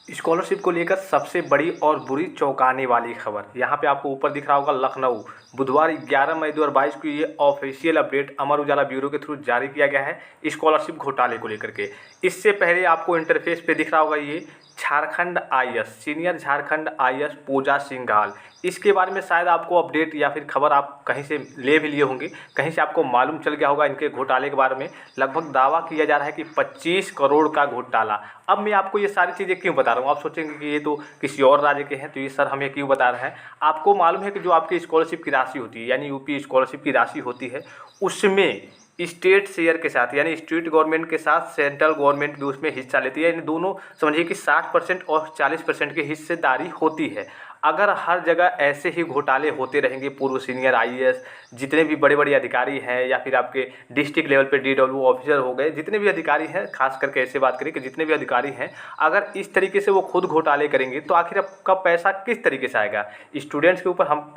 Scholarship को लेकर सबसे बड़ी और बुरी चौंकाने वाली खबर यहाँ पे आपको ऊपर दिख रहा होगा। लखनऊ बुधवार 11 मई 2022 को ये official update Amar Ujala bureau के थ्रू जारी किया गया है स्कॉलरशिप घोटाले को लेकर के। इससे पहले आपको इंटरफेस पे दिख रहा होगा ये Jharkhand IAS senior Jharkhand IAS Puja Singhal. इसके बारे में शायद आपको अपडेट या फिर खबर आप कहीं से ले भी लिए होंगे, कहीं से आपको मालूम चल गया होगा इनके घोटाले के बारे में। लगभग दावा किया जा रहा है कि 25 करोड़ का घोटाला। अब मैं आपको ये सारी चीज़ें क्यों बता रहा हूँ, आप सोचेंगे कि ये तो किसी और राज्य के हैं, तो ये सर हमें क्यों बता रहे हैं। आपको मालूम है कि जो आपकी स्कॉलरशिप की राशि होती है यानी यूपी स्कॉलरशिप की राशि होती है, उसमें स्टेट शेयर के साथ यानी स्टेट गवर्नमेंट के साथ सेंट्रल गवर्नमेंट भी उसमें हिस्सा लेती है। इन दोनों समझिए कि 60% और 40% की हिस्सेदारी होती है। अगर हर जगह ऐसे ही घोटाले होते रहेंगे, पूर्व सीनियर आईएएस जितने भी बड़े बड़े अधिकारी हैं या फिर आपके डिस्ट्रिक्ट लेवल पे डीडब्ल्यू ऑफिसर हो गए, जितने भी अधिकारी हैं, खास करके ऐसे बात करें कि जितने भी अधिकारी हैं, अगर इस तरीके से वो खुद घोटाले करेंगे तो आखिर आपका पैसा किस तरीके से आएगा। स्टूडेंट्स के ऊपर हम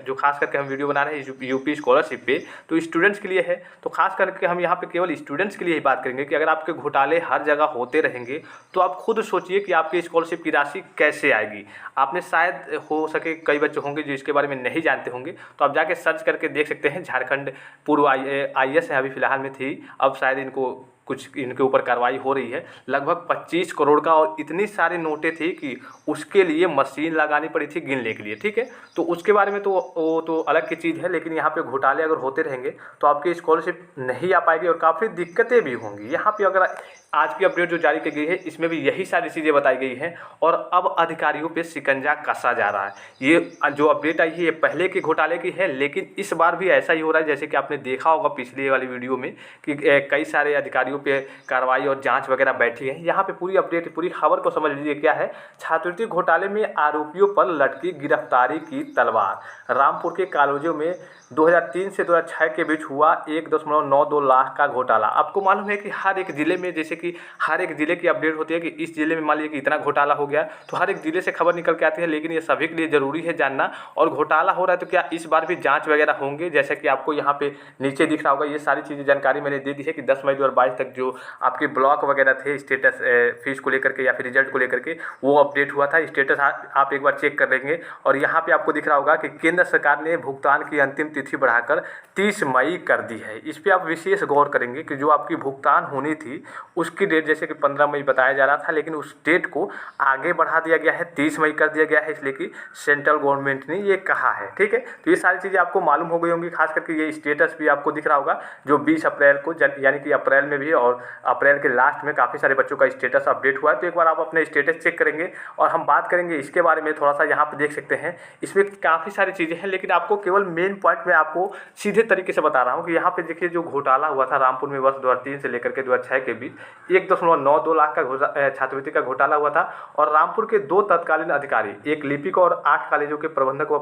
जो खास करके हम वीडियो बना रहे हैं यूपी स्कॉलरशिप पे, तो स्टूडेंट्स के लिए है, तो खास करके हम यहाँ पे केवल स्टूडेंट्स के लिए ही बात करेंगे कि अगर आपके घोटाले हर जगह होते रहेंगे तो आप खुद सोचिए कि आपकी स्कॉलरशिप की राशि कैसे आएगी। आपने शायद हो सके कई बच्चे होंगे जो इसके बारे में नहीं जानते होंगे, तो आप जाके सर्च करके देख सकते हैं। झारखंड पूर्व आईएएस है, अभी फिलहाल में थी, अब शायद इनको कुछ इनके ऊपर कार्रवाई हो रही है। लगभग 25 करोड़ का, और इतनी सारी नोटें थी कि उसके लिए मशीन लगानी पड़ी थी गिनने के लिए। ठीक है, तो उसके बारे में तो वो तो अलग की चीज़ है, लेकिन यहाँ पे घोटाले अगर होते रहेंगे तो आपकी स्कॉलरशिप नहीं आ पाएगी और काफ़ी दिक्कतें भी होंगी। यहाँ पे अगर आज की अपडेट जो जारी की गई है इसमें भी यही सारी चीज़ें बताई गई हैं, और अब अधिकारियों पे शिकंजा कसा जा रहा है। ये जो अपडेट आई है ये पहले के घोटाले की है, लेकिन इस बार भी ऐसा ही हो रहा है। जैसे कि आपने देखा होगा पिछली वाली वीडियो में कि कई सारे अधिकारियों पे कार्रवाई और जांच वगैरह बैठी है। यहाँ पे पूरी अपडेट, पूरी खबर को समझ लीजिए क्या है। छात्रवृत्ति घोटाले में आरोपियों पर लटकी गिरफ्तारी की तलवार। रामपुर के कॉलेजों में 2003 से 2006 के बीच हुआ 1.92 लाख का घोटाला। आपको मालूम है कि हर एक ज़िले में, जैसे कि हर एक ज़िले की अपडेट होती है कि इस ज़िले में मान लीजिए कि इतना घोटाला हो गया, तो हर एक ज़िले से खबर निकल के आती है, लेकिन ये सभी के लिए ज़रूरी है जानना। और घोटाला हो रहा है तो क्या इस बार भी जांच वगैरह होंगे। जैसे कि आपको यहाँ पे नीचे दिख रहा होगा, ये सारी चीज़ें जानकारी मैंने दे दी है कि 10 मई 2022 तक जो आपके ब्लॉक वगैरह थे स्टेटस फीस को लेकर के या फिर रिजल्ट को लेकर के, वो अपडेट हुआ था। स्टेटस आप एक बार चेक कर लेंगे। और यहाँ पे आपको दिख रहा होगा कि केंद्र सरकार ने भुगतान की अंतिम तिथि बढ़ाकर 30 मई कर दी है। इस पर आप विशेष गौर करेंगे कि जो आपकी भुगतान होनी थी उसकी डेट जैसे कि 15 मई बताया जा रहा था, लेकिन उस डेट को आगे बढ़ा दिया गया है, 30 मई कर दिया गया है, इसलिए कि सेंट्रल गवर्नमेंट ने ये कहा है। ठीक है, तो ये सारी चीज़ें आपको मालूम हो गई होंगी। खास करके ये स्टेटस भी आपको दिख रहा होगा जो 20 अप्रैल को, यानी कि अप्रैल में भी और अप्रैल के लास्ट में काफ़ी सारे बच्चों का स्टेटस अपडेट हुआ है। तो एक बार आप अपने स्टेटस चेक करेंगे और हम बात करेंगे इसके बारे में। थोड़ा सा यहाँ पर देख सकते हैं, इसमें काफ़ी सारी चीज़ें हैं, लेकिन आपको केवल मेन पॉइंट में आपको सीधे तरीके से बता रहा हूँ कि यहाँ पे देखिए जो घोटाला हुआ था रामपुर में वर्ष 2003 से लेकर के 2006 के बीच 1.92 लाख का छात्रवृत्ति का घोटाला हुआ था। और रामपुर के 2 तत्कालीन अधिकारी, एक लिपिक और 8 कॉलेजों के प्रबंधक व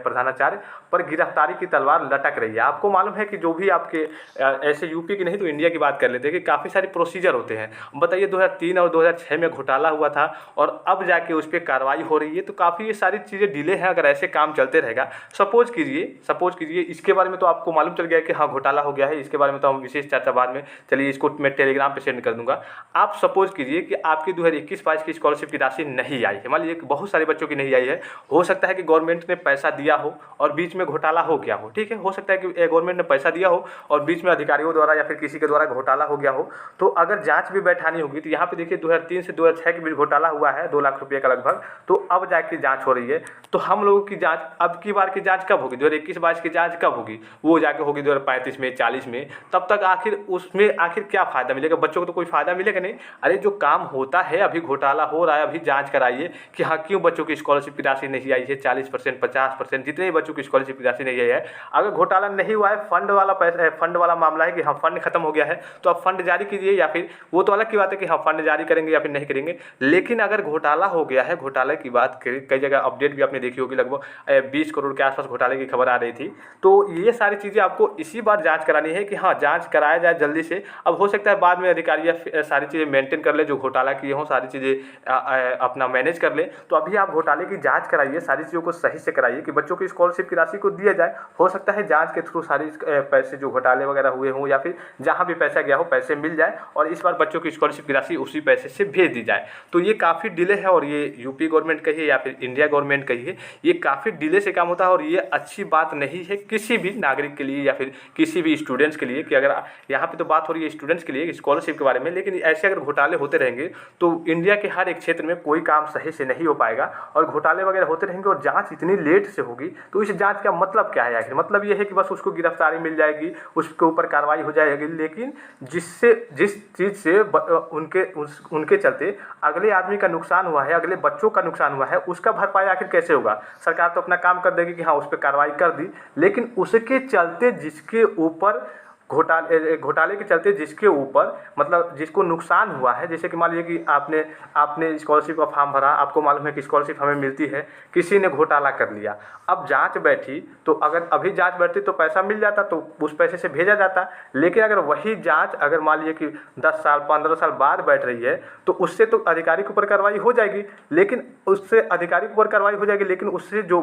प्रधानाचार्य पर गिरफ्तारी की तलवार लटक रही है। आपको मालूम है कि जो भी आपके ऐसे यूपी की नहीं तो इंडिया की बात कर लेते हैं कि काफ़ी सारे प्रोसीजर होते हैं। बताइए 2003 और 2006 में घोटाला हुआ था और अब जाके उस पर कार्रवाई हो रही है, तो काफ़ी ये सारी चीज़ें डिले हैं। अगर ऐसे काम चलते रहेगा, सपोज कीजिए इसके बारे में तो आपको मालूम चल गया है कि हाँ घोटाला हो गया है, इसके बारे में तो हम विशेष चर्चा बाद में, चलिए इसको मैं टेलीग्राम पे सेंड कर दूंगा। आप सपोज कीजिए कि आपकी 2021-22 की स्कॉलरशिप की राशि नहीं आई है, मान लीजिए बहुत सारे बच्चों की नहीं आई है। हो सकता है कि गवर्नमेंट ने पैसा दिया हो और बीच में घोटाला हो गया हो। ठीक है, हो सकता है कि गवर्नमेंट ने पैसा दिया हो और बीच में अधिकारियों द्वारा या फिर किसी के द्वारा घोटाला हो गया हो। तो अगर जाँच भी बैठानी होगी तो यहाँ पे देखिए 2003 से 2006 के बीच घोटाला हुआ है 2 लाख रुपये का लगभग, तो अब जाके जाँच हो रही है। तो हम लोगों की जाँच, अब की बार की जाँच कब होगी, 2021-22 की जाँच कब होगी, वो जाके होगी 2035 में, 40 में। तब तक आखिर उसमें आखिर क्या फ़ायदा मिलेगा, बच्चों को तो कोई फ़ायदा मिलेगा नहीं। अरे जो काम होता है, अभी घोटाला हो रहा है, अभी जांच कराइए कि हाँ क्यों बच्चों की स्कॉलरशिप की राशि नहीं आई है। 40%, 50%, जितने बच्चों की स्कॉलरशिप की राशि नहीं आई है। अगर घोटाला नहीं हुआ है, फंड वाला पैसा, फंड वाला मामला है कि हाँ फंड खत्म हो गया है, तो आप फंड जारी कीजिए, या फिर वो तो अलग की बात है कि हाँ फंड जारी करेंगे या फिर नहीं करेंगे। लेकिन अगर घोटाला हो गया है, घोटाले की बात कई जगह अपडेट भी आपने देखी होगी, लगभग 20 करोड़ के आसपास घोटाले की खबर आ रही थी। तो ये सारी चीज़ें आपको इसी बार जांच करानी है कि हाँ जांच कराया जाए जल्दी से। अब हो सकता है बाद में अधिकारी सारी चीज़ें मेंटेन कर ले, जो घोटाला किए हों सारी चीज़ें अपना मैनेज कर ले। तो अभी आप घोटाले की जांच कराइए, सारी चीज़ों को सही से कराइए कि बच्चों की स्कॉलरशिप की राशि को दिया जाए। हो सकता है जांच के थ्रू सारी पैसे जो घोटाले वगैरह हुए हों या फिर जहाँ भी पैसा गया हो पैसे पैसे मिल जाए और इस बार बच्चों की स्कॉलरशिप की राशि उसी पैसे से भेज दी जाए। तो ये काफ़ी डिले है और ये यूपी गवर्नमेंट कहिए या फिर इंडिया गवर्नमेंट कहिए, ये काफ़ी डिले से काम होता है और ये अच्छी बात नहीं है किसी भी नागरिक के लिए या फिर किसी भी स्टूडेंट्स के लिए कि अगर यहाँ पे तो बात हो रही है स्टूडेंट्स के लिए स्कॉलरशिप के बारे में, लेकिन ऐसे अगर घोटाले होते रहेंगे तो इंडिया के हर एक क्षेत्र में कोई काम सही से नहीं हो पाएगा और घोटाले वगैरह होते रहेंगे और जांच इतनी लेट से होगी। तो इस जांच का मतलब क्या है आखिर? मतलब ये है कि बस उसको गिरफ्तारी मिल जाएगी, उसके ऊपर कार्रवाई हो जाएगी, लेकिन जिस चीज़ से उनके चलते अगले आदमी का नुकसान हुआ है, अगले बच्चों का नुकसान हुआ है, उसका भरपाई आखिर कैसे होगा? सरकार तो अपना काम कर देगी कि हाँ उस पर कार्रवाई कर दी, लेकिन उसके चलते जिसके ऊपर घोटाले के चलते जिसके ऊपर मतलब जिसको नुकसान हुआ है, जैसे कि मान लीजिए कि आपने स्कॉलरशिप का फॉर्म भरा, आपको मालूम है कि स्कॉलरशिप हमें मिलती है, किसी ने घोटाला कर लिया, अब जांच बैठी तो अगर अभी जांच बैठती तो पैसा मिल जाता तो उस पैसे से भेजा जाता, लेकिन अगर वही जांच अगर मान लीजिए कि 10 साल 15 साल बाद बैठ रही है तो उससे तो अधिकारी के ऊपर कार्रवाई हो जाएगी, लेकिन उससे अधिकारी के ऊपर कार्रवाई हो जाएगी, लेकिन उससे जो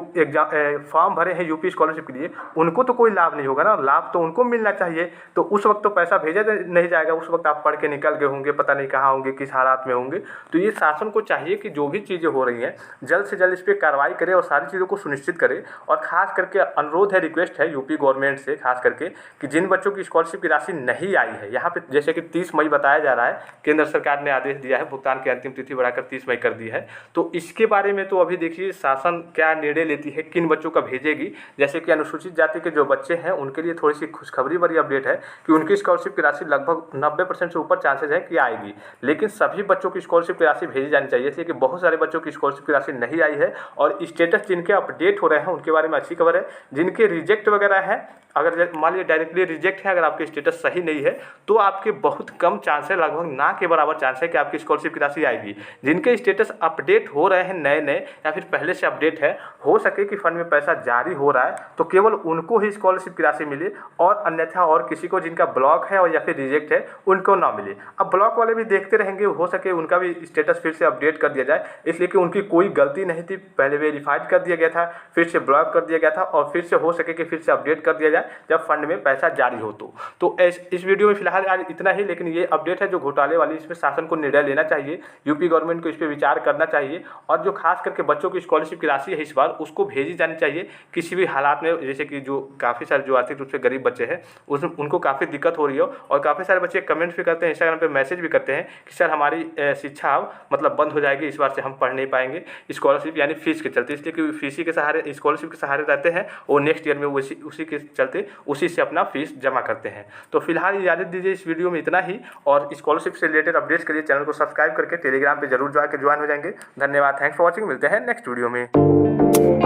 फॉर्म भरे हैं यूपी स्कॉलरशिप के लिए उनको तो कोई लाभ नहीं होगा ना, लाभ तो उनको मिलना चाहिए। तो उस वक्त तो पैसा भेजा नहीं जाएगा, उस वक्त आप पढ़ के निकल गए होंगे, पता नहीं कहाँ होंगे, किस हालात में होंगे। तो ये शासन को चाहिए कि जो भी चीज़ें हो रही हैं जल्द से जल्द इस पर कार्रवाई करे और सारी चीज़ों को सुनिश्चित करे। और ख़ास करके अनुरोध है, रिक्वेस्ट है यूपी गवर्नमेंट से खास करके कि जिन बच्चों की स्कॉलरशिप की राशि नहीं आई है, यहाँ पे जैसे कि 30 मई बताया जा रहा है, केंद्र सरकार ने आदेश दिया है, भुगतान की अंतिम तिथि बढ़ाकर 30 मई कर दी है। तो इसके बारे में तो अभी देखिए शासन क्या निर्णय लेती है, किन बच्चों का भेजेगी। जैसे कि अनुसूचित जाति के जो बच्चे हैं उनके लिए थोड़ी सी खुशखबरी भरी अपडेट है कि उनकी स्कॉलरशिप की राशि लगभग 90% से ऊपर चांसेस है कि आएगी, लेकिन सभी बच्चों की स्कॉलरशिप की राशि भेजी जानी चाहिए। इसलिए कि बहुत सारे बच्चों की स्कॉलरशिप की राशि नहीं आई है और स्टेटस जिनके अपडेट हो रहे हैं उनके बारे में अच्छी खबर है। जिनके रिजेक्ट वगैरह है, अगर मान लीजिए डायरेक्टली रिजेक्ट है, अगर आपके स्टेटस सही नहीं है तो आपके बहुत कम चांस है, लगभग ना के बराबर चांस है कि आपकी स्कॉलरशिप की राशि आएगी। जिनके स्टेटस अपडेट हो रहे हैं नए नए या फिर पहले से अपडेट है, हो सके कि फंड में पैसा जारी हो रहा है तो केवल उनको ही स्कॉलरशिप की राशि मिले और अन्यथा और किसी को जिनका ब्लॉक है और या फिर रिजेक्ट है उनको ना मिले। अब ब्लॉक वाले भी देखते रहेंगे, हो सके उनका भी स्टेटस फिर से अपडेट कर दिया जाए, इसलिए कि उनकी कोई गलती नहीं थी, पहले वेरीफाइड कर दिया गया था, फिर से ब्लॉक कर दिया गया था और फिर से हो सके कि फिर से अपडेट कर दिया जाए जब फंड में पैसा जारी हो। तो इस वीडियो में फिलहाल आज इतना ही, लेकिन ये अपडेट है जो घोटाले वाली, इसमें शासन को निर्णय लेना चाहिए, यूपी गवर्नमेंट को इस पर विचार करना चाहिए और जो खास करके बच्चों की स्कॉलरशिप की राशि है इस बार उसको भेजी जानी चाहिए किसी भी हालात में। जैसे कि जो काफ़ी सारे जो आर्थिक रूप से गरीब बच्चे हैं उनको काफ़ी दिक्कत हो रही हो और काफ़ी सारे बच्चे कमेंट्स भी करते हैं, इंस्टाग्राम पे मैसेज भी करते हैं कि सर हमारी शिक्षा मतलब बंद हो जाएगी, इस बार से हम पढ़ नहीं पाएंगे स्कॉलरशिप यानी फीस के चलते, इसलिए कि फीसी के सहारे स्कॉलरशिप के सहारे रहते हैं और नेक्स्ट ईयर में उसी के चलते उसी से अपना फीस जमा करते हैं। तो फिलहाल इजाज़त दीजिए, इस वीडियो में इतना ही और स्कॉलरशिप से रिलेटेड अपडेट्स के लिए चैनल को सब्सक्राइब करके टेलीग्राम पे जरूर ज्वाइन हो जाएंगे। धन्यवाद, थैंक्स फॉर वॉचिंग, मिलते हैं नेक्स्ट वीडियो में।